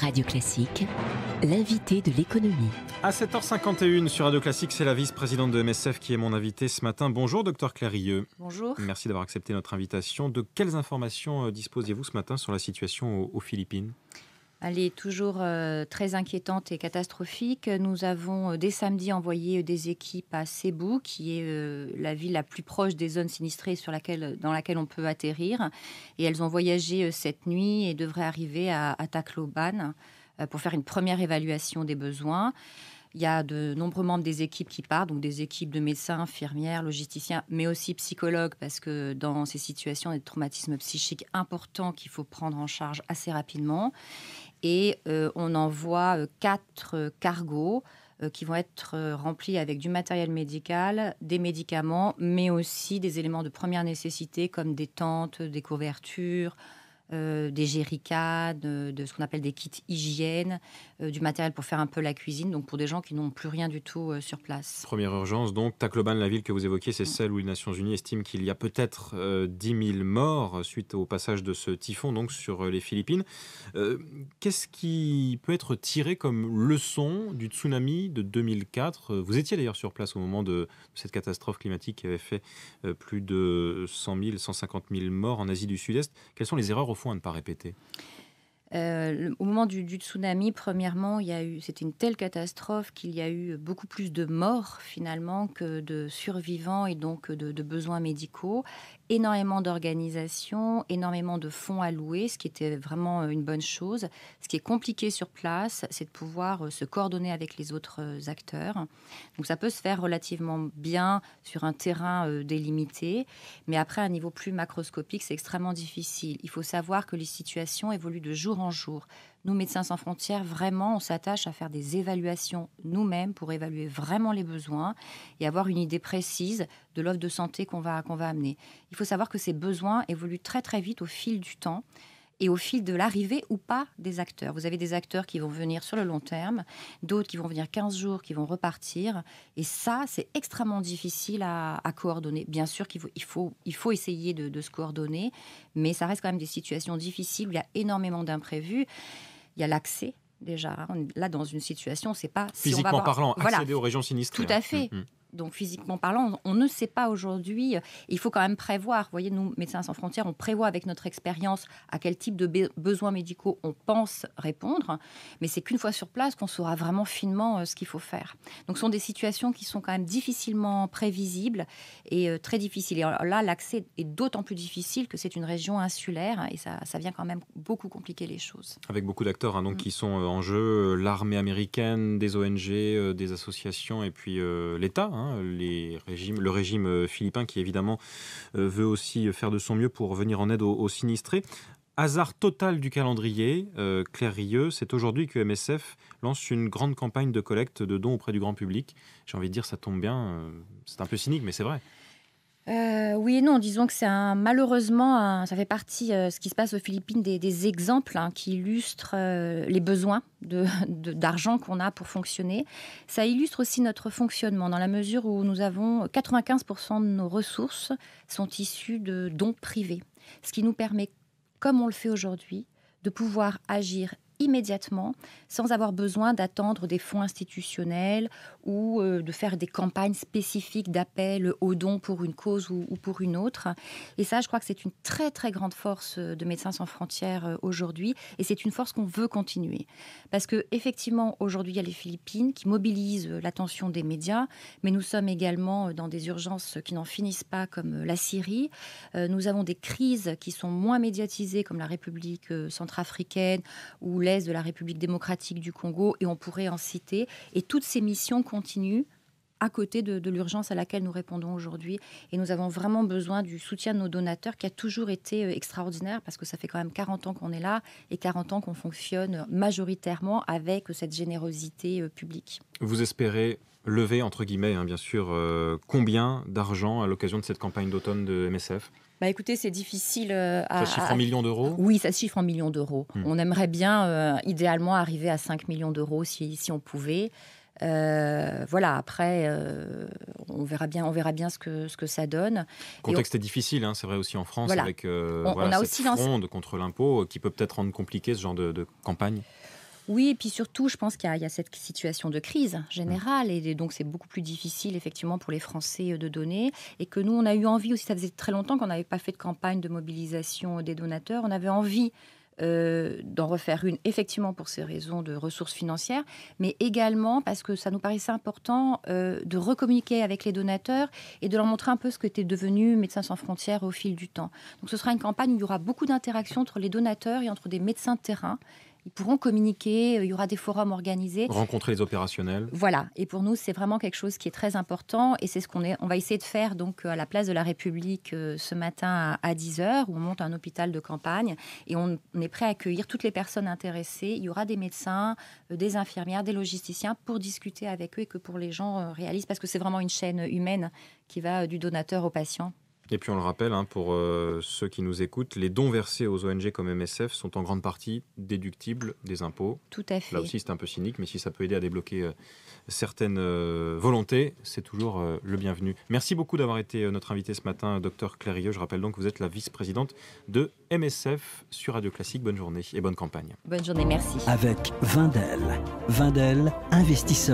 Radio Classique, l'invité de l'économie. À 7h51 sur Radio Classique, c'est la vice-présidente de MSF qui est mon invitée ce matin. Bonjour docteur Claire Rieu. Bonjour. Merci d'avoir accepté notre invitation. De quelles informations disposiez-vous ce matin sur la situation aux Philippines ? Elle est toujours très inquiétante et catastrophique. Nous avons dès samedi envoyé des équipes à Cebu, qui est la ville la plus proche des zones sinistrées dans laquelle on peut atterrir. Et elles ont voyagé cette nuit et devraient arriver à Tacloban pour faire une première évaluation des besoins. Il y a de nombreux membres des équipes qui partent, donc des équipes de médecins, infirmières, logisticiens, mais aussi psychologues, parce que dans ces situations, il y a des traumatismes psychiques importants qu'il faut prendre en charge assez rapidement. Et on envoie 4 cargos qui vont être remplis avec du matériel médical, des médicaments, mais aussi des éléments de première nécessité comme des tentes, des couvertures, des jerrycans, de ce qu'on appelle des kits hygiène, du matériel pour faire un peu la cuisine, donc pour des gens qui n'ont plus rien du tout sur place. Première urgence, donc Tacloban, la ville que vous évoquiez, c'est celle où les Nations Unies estiment qu'il y a peut-être 10 000 morts suite au passage de ce typhon donc, sur les Philippines. Qu'est-ce qui peut être tiré comme leçon du tsunami de 2004 ? Vous étiez d'ailleurs sur place au moment de cette catastrophe climatique qui avait fait plus de 100 000, 150 000 morts en Asie du Sud-Est. Quelles sont les erreurs au fond à ne pas répéter ? Au moment du tsunami, premièrement, c'était une telle catastrophe qu'il y a eu beaucoup plus de morts finalement que de survivants et donc de besoins médicaux. Énormément d'organisations, énormément de fonds alloués, ce qui était vraiment une bonne chose. Ce qui est compliqué sur place, c'est de pouvoir se coordonner avec les autres acteurs. Donc ça peut se faire relativement bien sur un terrain délimité, mais après, à un niveau plus macroscopique, c'est extrêmement difficile. Il faut savoir que les situations évoluent de jour en jour. Nous, Médecins sans frontières, vraiment, on s'attache à faire des évaluations nous-mêmes pour évaluer vraiment les besoins et avoir une idée précise de l'offre de santé qu'on va amener. Il faut savoir que ces besoins évoluent très très vite au fil du temps et au fil de l'arrivée ou pas des acteurs. Vous avez des acteurs qui vont venir sur le long terme, d'autres qui vont venir 15 jours, qui vont repartir. Et ça, c'est extrêmement difficile à coordonner. Bien sûr qu'il faut essayer de se coordonner, mais ça reste quand même des situations difficiles où il y a énormément d'imprévus. Il y a l'accès, déjà. On est là dans une situation, c'est pas... Physiquement parlant, accéder aux régions sinistrées. Tout à fait. Donc, physiquement parlant, on ne sait pas aujourd'hui. Il faut quand même prévoir. Vous voyez, nous, Médecins sans frontières, on prévoit avec notre expérience à quel type de besoins médicaux on pense répondre. Mais c'est qu'une fois sur place qu'on saura vraiment finement ce qu'il faut faire. Donc, ce sont des situations qui sont quand même difficilement prévisibles et très difficiles. Et alors là, l'accès est d'autant plus difficile que c'est une région insulaire et ça vient quand même beaucoup compliquer les choses. Avec beaucoup d'acteurs donc, qui sont en jeu, l'armée américaine, des ONG, des associations et puis l'État, le régime philippin qui évidemment veut aussi faire de son mieux pour venir en aide aux sinistrés. Hasard total du calendrier, Claire Rieu, c'est aujourd'hui que MSF lance une grande campagne de collecte de dons auprès du grand public. J'ai envie de dire, ça tombe bien, c'est un peu cynique, mais c'est vrai. Oui et non, disons que c'est malheureusement, ça fait partie, ce qui se passe aux Philippines, des exemples qui illustrent les besoins d'argent qu'on a pour fonctionner. Ça illustre aussi notre fonctionnement, dans la mesure où nous avons 95% de nos ressources sont issues de dons privés. Ce qui nous permet, comme on le fait aujourd'hui, de pouvoir agir immédiatement, sans avoir besoin d'attendre des fonds institutionnels ou de faire des campagnes spécifiques d'appel aux dons pour une cause ou pour une autre. Et ça, je crois que c'est une très, très grande force de Médecins sans frontières aujourd'hui. Et c'est une force qu'on veut continuer. Parce qu'effectivement, aujourd'hui, il y a les Philippines qui mobilisent l'attention des médias, mais nous sommes également dans des urgences qui n'en finissent pas, comme la Syrie. Nous avons des crises qui sont moins médiatisées, comme la République centrafricaine ou l'Est de la République démocratique du Congo, et on pourrait en citer. Et toutes ces missions continuent à côté de l'urgence à laquelle nous répondons aujourd'hui. Et nous avons vraiment besoin du soutien de nos donateurs qui a toujours été extraordinaire, parce que ça fait quand même 40 ans qu'on est là et 40 ans qu'on fonctionne majoritairement avec cette générosité publique. Vous espérez lever, entre guillemets, bien sûr, combien d'argent à l'occasion de cette campagne d'automne de MSF ? Écoutez, c'est difficile Ça se chiffre en millions d'euros ? Oui, ça se chiffre en millions d'euros. On aimerait bien, idéalement, arriver à 5 millions d'euros si on pouvait. Voilà, après, on verra bien ce que ça donne. Le contexte est difficile, c'est vrai aussi en France, avec on a cette aussi fronde contre l'impôt qui peut peut-être rendre compliqué ce genre de campagne. Oui, et puis surtout, je pense qu'il y a cette situation de crise générale, et donc c'est beaucoup plus difficile effectivement pour les Français de donner, et que nous, on a eu envie aussi, ça faisait très longtemps qu'on n'avait pas fait de campagne de mobilisation des donateurs, on avait envie d'en refaire une, effectivement pour ces raisons de ressources financières, mais également parce que ça nous paraissait important de recommuniquer avec les donateurs et de leur montrer un peu ce que était devenu Médecins sans frontières au fil du temps. Donc ce sera une campagne où il y aura beaucoup d'interactions entre les donateurs et entre des médecins de terrain. Ils pourront communiquer, il y aura des forums organisés. Rencontrer les opérationnels. Voilà, et pour nous, c'est vraiment quelque chose qui est très important, et c'est ce on va essayer de faire donc à la place de la République ce matin à 10h, où on monte un hôpital de campagne, et on est prêt à accueillir toutes les personnes intéressées. Il y aura des médecins, des infirmières, des logisticiens pour discuter avec eux et que pour les gens réalisent, parce que c'est vraiment une chaîne humaine qui va du donateur au patient. Et puis on le rappelle, pour ceux qui nous écoutent, les dons versés aux ONG comme MSF sont en grande partie déductibles des impôts. Tout à fait. Là aussi, c'est un peu cynique, mais si ça peut aider à débloquer certaines volontés, c'est toujours le bienvenu. Merci beaucoup d'avoir été notre invité ce matin, Dr Claire Rieu. Je rappelle donc que vous êtes la vice-présidente de MSF sur Radio Classique. Bonne journée et bonne campagne. Bonne journée, merci. Avec Wendel, investisseur.